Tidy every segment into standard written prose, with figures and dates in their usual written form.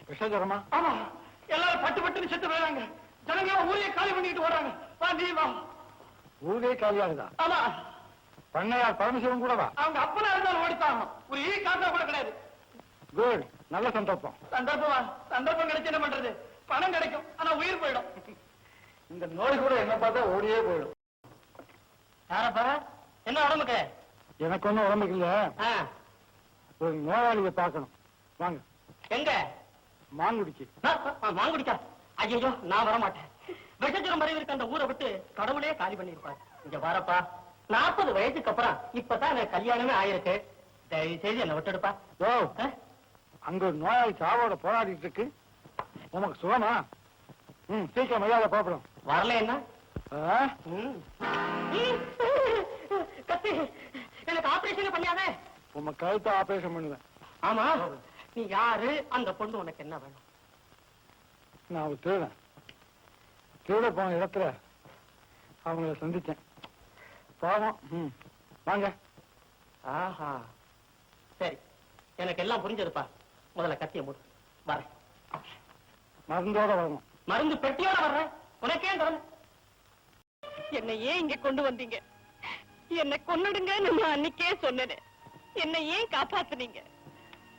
விஷஜரமா? ஆமா, எல்லாரும் பட்டு பட்டுன்னு செத்து போயிறாங்க. ஜனங்க ஊரையே காலி பண்ணிட்டு ஓடுறாங்க. வா நீ வா. ஊரே காலியாகுதா? ஆமா. பண்ணையார் பரமசிவம் கூட வா. அவங்க அப்பனா இருந்தாலும் ஓடித்தாங்க. ஒரு ஈ காசா கூட கிடையாது. குட், நல்ல சந்தர்ப்பம். சந்தர்ப்பமா? சந்தர்ப்பம் கிடைச்சு என்ன பண்றது? பணம் கிடைக்கும், ஆனா உயிர் போயிடும். இந்த நோய் கூட என்ன பார்த்தா ஓடியே போயிடும். யாரப்பா? என்ன உடம்புக்கு? எனக்கு ஒன்னும் உடம்புக்கு இல்ல. ஒரு நோயாளியை பார்க்கணும். வாங்க. எங்க? மாங்குடிக்கு. மாங்குடிக்கா? ஐயோ, நான் வரமாட்டேன். விஷஜரம் மறைவிற்கு அந்த ஊரை விட்டு கடவுளே காலி பண்ணிருப்பாரு. இங்க வரப்பா, 40 வயசுக்கு அப்புறம் இப்பதான் எனக்கு கல்யாணமே ஆயிருக்கு. தயவு செய்து என்ன விட்டுடுப்பா. ஓ, அங்க ஒரு நோயாளி சாவோட போராடிட்டு இருக்கு. உனக்கு சுகமா? சீக்கிரம் மரியாதை பாப்படும். வரல என்ன? கத்தி, எனக்கு ஆபரேஷன் பண்ணியாவே. உங்க கழுத்தை ஆபரேஷன் பண்ணுவேன். ஆமா, நீ யாரு? அந்த பொண்ணு உனக்கு என்ன வேணும்? நான் ஒரு திருடன். திருட போன இடத்துல அவங்கள சந்திச்சேன். பாவம். வாங்க. ஆஹா, சரி, எனக்கு எல்லாம் புரிஞ்சதுப்பா. முதல்ல கத்திய மூடு. வரேன். மருந்தோட வரணும். மருந்து பெட்டியோட வர்றேன். உனக்கே தரல. என்னை ஏன் இங்க கொண்டு வந்தீங்க? என்னை கொன்னுடுங்கன்னு நான் அன்னைக்கே சொன்னேன். என்னை ஏன் காப்பாத்துனீங்க?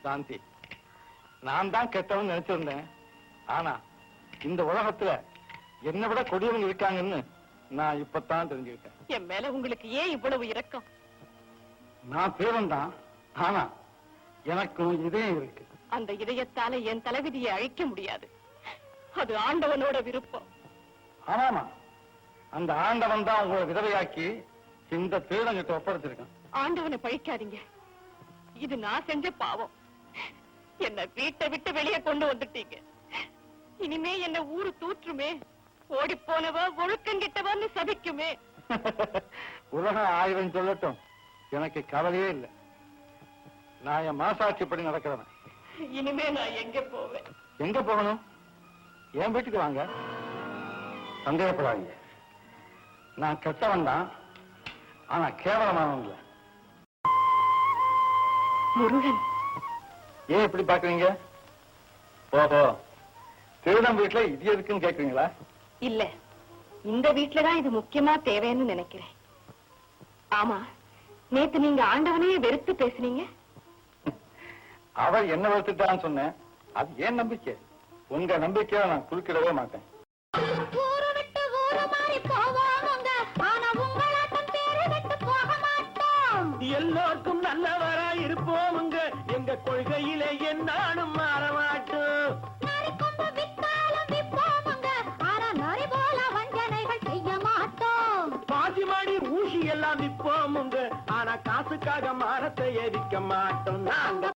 சாந்தி, நான் தான் கெட்டவன் நினைச்சிருந்தேன். ஆனா இந்த உலகத்துல என்னை விட கொடியவங்க இருக்காங்கன்னு நான் இப்பதான் தெரிஞ்சுக்கிட்டேன். என் மேல உங்களுக்கு ஏன் இவ்வளவு இரக்கம்? நான் தீவன் தான், ஆனா எனக்கு இதயம் இருக்கு. அந்த இதயத்தால என் தலைவிதியை அழிக்க முடியாது. அது ஆண்டவனோட விருப்பம். ஆமாமா, அந்த ஆண்டவன் தான் உங்களை விதவையாக்கி இந்த திருடங்கிட்ட ஒப்படைச்சிருக்கான். ஆண்டவனை பழிக்காதீங்க. இது நான் செஞ்ச பாவம். என்ன வீட்டை விட்டு வெளியே கொண்டு வந்துட்டீங்க. இனிமே என்ன ஊரு தூற்றுமே. ஓடி போனவ ஒழுக்கங்கிட்டவன்னு சபிக்குமே. உலகம் 1000 சொல்லட்டும், எனக்கு கவலையே இல்லை. நான் என் மனசாட்சிப்படி நடக்கிறவன். இனிமே நான் எங்க போவேன்? எங்க போகணும்? என் வீட்டுக்கு வாங்க. சந்தேகப்படாதீங்க, நான் கெட்டவன் தான், ஆனா கேவலமானவன் இல்லை. முருகன், ஏன் இப்படி பாக்குறீங்க? ஓஹோ, திருடம் வீட்டுல இது எதுக்குன்னு கேக்குறீங்களா? இல்ல, இந்த வீட்டுலதான் இது முக்கியமா தேவைன்னு நினைக்கிறேன். ஆமா, நேத்து நீங்க ஆண்டவனையே வெறுத்து பேசுனீங்க. அவர் என்ன வெறுத்துட்டான்னு சொன்னேன். அது ஏன் நம்பிக்கை. உங்க நம்பிக்கையை நான் குறுக்கிடவே மாட்டேன். எல்லோருக்கும் நல்லவரா இருப்போமுங்க. எங்க கொள்கையிலே என்னாலும் மாற மாட்டோம். பாசி மாடி ஊசி எல்லாம் விற்போமுங்க. ஆனா காசுக்காக மரத்தை எரிக்க மாட்டோம் நாங்க.